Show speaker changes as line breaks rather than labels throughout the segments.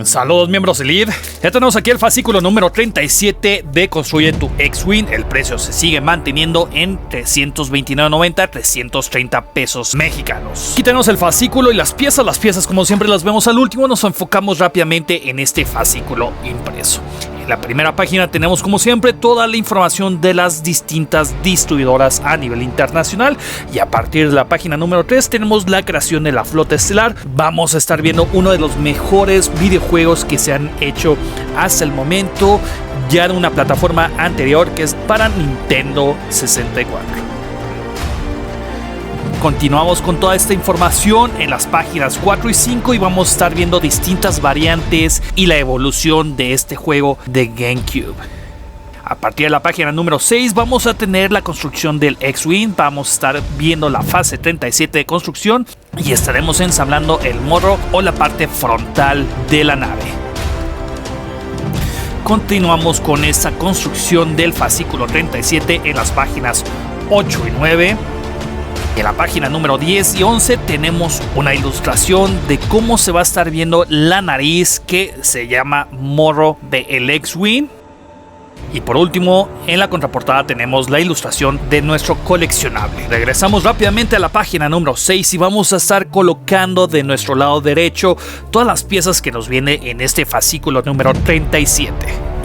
Saludos miembros de Lead. Ya tenemos aquí el fascículo número 37 de Construye tu X-Wing. El precio se sigue manteniendo en $329.90, 330 pesos mexicanos. Aquí tenemos el fascículo y las piezas como siempre las vemos al último. Nos enfocamos rápidamente en este fascículo impreso. En la primera página tenemos como siempre toda la información de las distintas distribuidoras a nivel internacional, y a partir de la página número 3 tenemos la creación de la flota estelar. Vamos a estar viendo uno de los mejores videojuegos que se han hecho hasta el momento, ya en una plataforma anterior que es para Nintendo 64. Continuamos con toda esta información en las páginas 4 y 5 y vamos a estar viendo distintas variantes y la evolución de este juego de GameCube. A partir de la página número 6 vamos a tener la construcción del X-Wing, vamos a estar viendo la fase 37 de construcción y estaremos ensamblando el morro o la parte frontal de la nave. Continuamos con esta construcción del fascículo 37 en las páginas 8 y 9. En la página número 10 y 11 tenemos una ilustración de cómo se va a estar viendo la nariz que se llama morro del X-Wing. Y por último, en la contraportada tenemos la ilustración de nuestro coleccionable. Regresamos rápidamente a la página número 6 y vamos a estar colocando de nuestro lado derecho todas las piezas que nos viene en este fascículo número 37.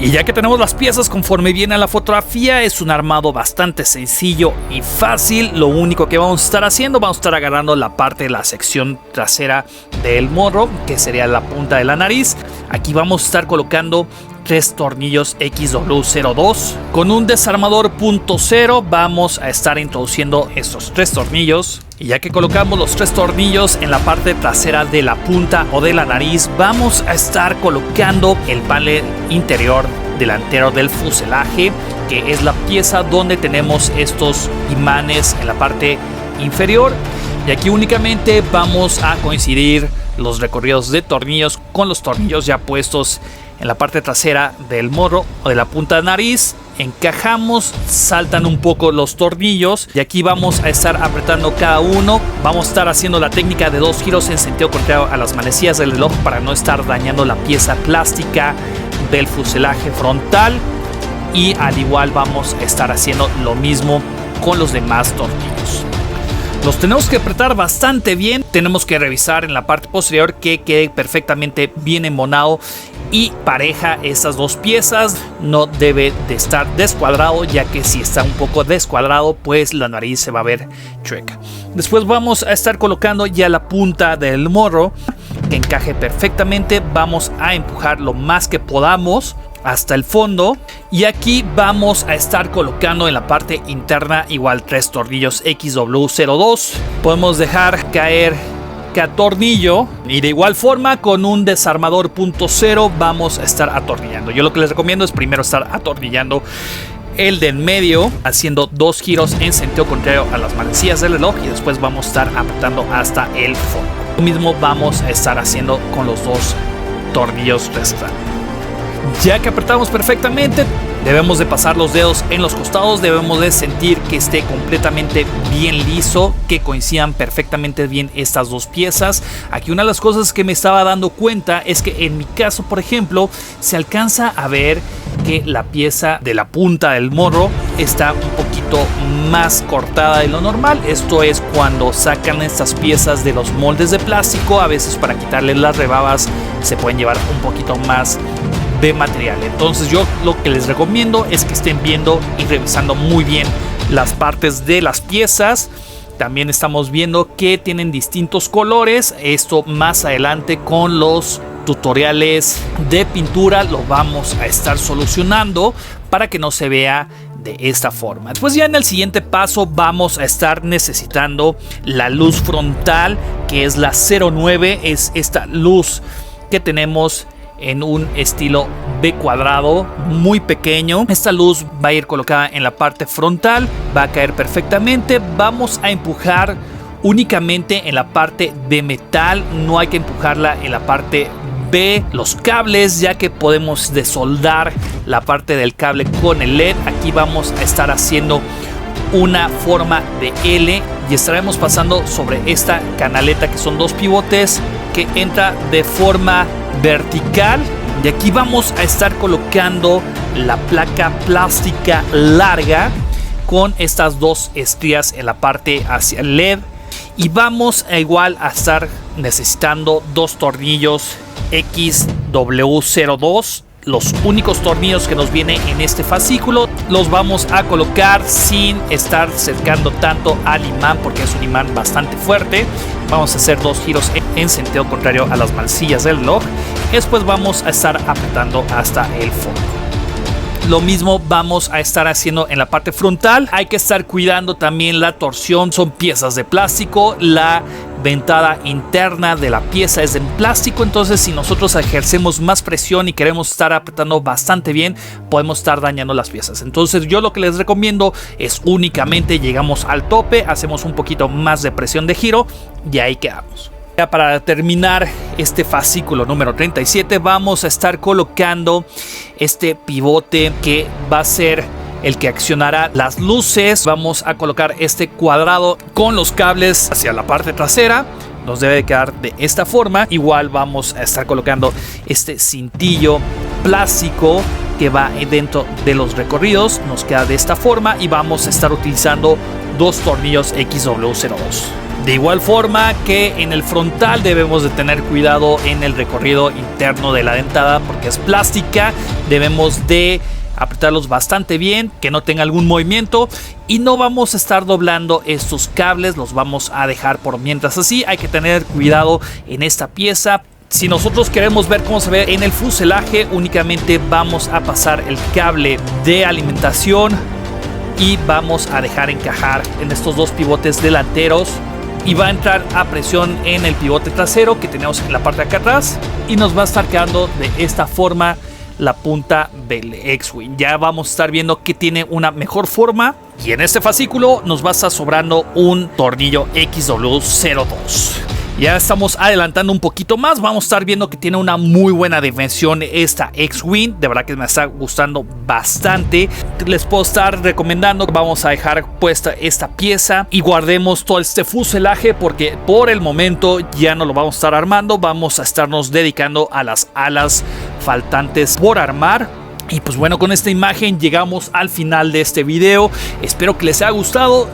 Y ya que tenemos las piezas conforme viene a la fotografía, es un armado bastante sencillo y fácil. Lo único que vamos a estar haciendo, vamos a estar agarrando la parte de la sección trasera del morro, que sería la punta de la nariz. Aquí vamos a estar colocando 3 tornillos XW02. Con un desarmador .0 vamos a estar introduciendo estos 3 tornillos. Y ya que colocamos los 3 tornillos en la parte trasera de la punta o de la nariz, vamos a estar colocando el panel interior delantero del fuselaje, que es la pieza donde tenemos estos imanes en la parte inferior. Y aquí únicamente vamos a coincidir los recorridos de tornillos con los tornillos ya puestos en la parte trasera del morro o de la punta de nariz. Encajamos, saltan un poco los tornillos y aquí vamos a estar apretando cada uno. Vamos a estar haciendo la técnica de 2 giros en sentido contrario a las manecillas del reloj para no estar dañando la pieza plástica del fuselaje frontal, y al igual vamos a estar haciendo lo mismo con los demás tornillos. Los tenemos que apretar bastante bien, tenemos que revisar en la parte posterior que quede perfectamente bien embonado y pareja estas dos piezas. No debe de estar descuadrado, ya que si está un poco descuadrado pues la nariz se va a ver chueca. Después vamos a estar colocando ya la punta del morro que encaje perfectamente. Vamos a empujar lo más que podamos hasta el fondo, y aquí vamos a estar colocando en la parte interna igual 3 tornillos XW02. Podemos dejar caer cada tornillo y de igual forma con un desarmador .0 vamos a estar atornillando. Yo lo que les recomiendo es primero estar atornillando el de en medio, haciendo 2 giros en sentido contrario a las manecillas del reloj, y después vamos a estar apretando hasta el fondo. Lo mismo vamos a estar haciendo con los 2 tornillos restantes. Ya que apretamos perfectamente, debemos de pasar los dedos en los costados, debemos de sentir que esté completamente bien liso, que coincidan perfectamente bien estas dos piezas. Aquí una de las cosas que me estaba dando cuenta es que en mi caso, por ejemplo, se alcanza a ver que la pieza de la punta del morro está un poquito más cortada de lo normal. Esto es cuando sacan estas piezas de los moldes de plástico, a veces para quitarles las rebabas se pueden llevar un poquito más de material. Entonces yo lo que les recomiendo es que estén viendo y revisando muy bien las partes de las piezas. También estamos viendo que tienen distintos colores. Esto más adelante con los tutoriales de pintura lo vamos a estar solucionando para que no se vea de esta forma. Después ya en el siguiente paso vamos a estar necesitando la luz frontal, que es la 09. Es esta luz que tenemos en un estilo B cuadrado muy pequeño. Esta luz va a ir colocada en la parte frontal, va a caer perfectamente. Vamos a empujar únicamente en la parte de metal, no hay que empujarla en la parte B. Los cables, ya que podemos desoldar la parte del cable con el LED. Aquí vamos a estar haciendo una forma de L y estaremos pasando sobre esta canaleta que son 2 pivotes que entra de forma vertical. Y aquí vamos a estar colocando la placa plástica larga con estas dos estrías en la parte hacia el LED. Y vamos a igual a estar necesitando dos tornillos XW02. Los únicos tornillos que nos vienen en este fascículo los vamos a colocar sin estar cercando tanto al imán, porque es un imán bastante fuerte. Vamos a hacer dos giros en sentido contrario a las manecillas del reloj. Después vamos a estar apretando hasta el fondo. Lo mismo vamos a estar haciendo en la parte frontal. Hay que estar cuidando también la torsión. Son piezas de plástico. La ventada interna de la pieza es de plástico. Entonces, si nosotros ejercemos más presión y queremos estar apretando bastante bien, podemos estar dañando las piezas. Entonces, yo lo que les recomiendo es únicamente llegamos al tope, hacemos un poquito más de presión de giro y ahí quedamos. Ya para terminar este fascículo número 37, vamos a estar colocando este pivote que va a ser el que accionará las luces. Vamos a colocar este cuadrado con los cables hacia la parte trasera. Nos debe quedar de esta forma. Igual vamos a estar colocando este cintillo plástico que va dentro de los recorridos. Nos queda de esta forma y vamos a estar utilizando dos tornillos XW02. De igual forma que en el frontal debemos de tener cuidado en el recorrido interno de la dentada porque es plástica. Debemos de apretarlos bastante bien, que no tenga algún movimiento, y no vamos a estar doblando estos cables, los vamos a dejar por mientras así. Hay que tener cuidado en esta pieza. Si nosotros queremos ver cómo se ve en el fuselaje, únicamente vamos a pasar el cable de alimentación y vamos a dejar encajar en estos dos pivotes delanteros. Y va a entrar a presión en el pivote trasero que tenemos en la parte de acá atrás. Y nos va a estar quedando de esta forma la punta del X-Wing. Ya vamos a estar viendo que tiene una mejor forma. Y en este fascículo nos va a estar sobrando un tornillo XW02. Ya estamos adelantando un poquito más. Vamos a estar viendo que tiene una muy buena dimensión esta X-Wing. De verdad que me está gustando bastante. Les puedo estar recomendando que vamos a dejar puesta esta pieza y guardemos todo este fuselaje, porque por el momento ya no lo vamos a estar armando. Vamos a estarnos dedicando a las alas faltantes por armar. Y pues bueno, con esta imagen llegamos al final de este video. Espero que les haya gustado.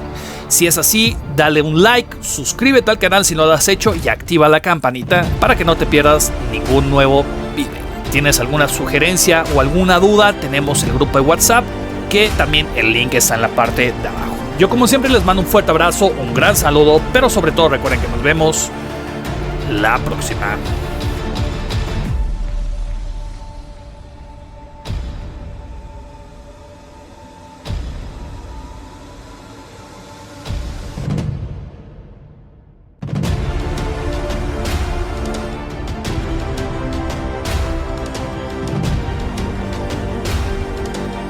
Si es así, dale un like, suscríbete al canal si no lo has hecho y activa la campanita para que no te pierdas ningún nuevo video. ¿Tienes alguna sugerencia o alguna duda? Tenemos el grupo de WhatsApp, que también el link está en la parte de abajo. Yo como siempre les mando un fuerte abrazo, un gran saludo, pero sobre todo recuerden que nos vemos la próxima.